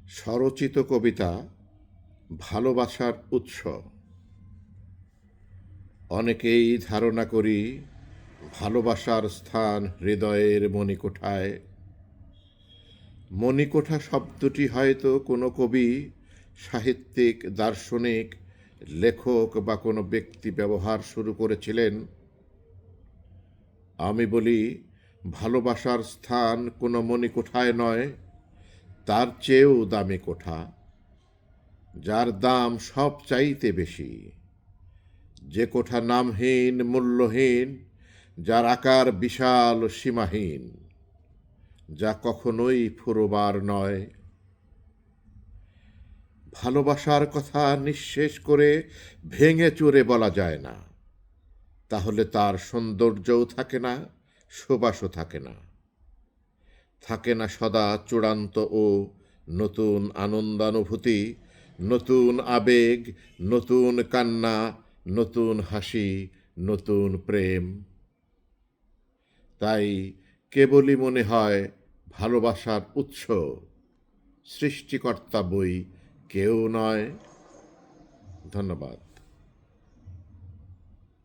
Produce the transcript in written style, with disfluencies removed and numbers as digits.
স্বরচিত কবিতা ভালোবাসার উৎস। অনেকেই ধারণা করি ভালোবাসার স্থান হৃদয়ের মণিকোঠায়। মণিকোঠা শব্দটি হয়তো কোনো কবি, সাহিত্যিক, দার্শনিক, লেখক বা কোনো ব্যক্তি ব্যবহার শুরু করেছিলেন। আমি বলি, ভালোবাসার স্থান কোনো মণিকোঠায় নয়, তার চেয়েও দামি কোঠা, যার দাম সব চাইতে বেশি। যে কোঠা নামহীন, মূল্যহীন, যার আকার বিশাল সীমাহীন, যা কখনোই ফুরোবার নয়। ভালোবাসার কথা নিঃশেষ করে ভেঙে চুরে বলা যায় না, তাহলে তার সৌন্দর্যও থাকে না, সুবাসও থাকে না। থাকে না সদা চূড়ান্ত ও নতুন আনন্দানুভূতি, নতুন আবেগ, নতুন কান্না, নতুন হাসি, নতুন প্রেম। তাই কেবলই মনে হয় ভালোবাসার উৎস সৃষ্টিকর্তা বই কেউ নয়। ধন্যবাদ।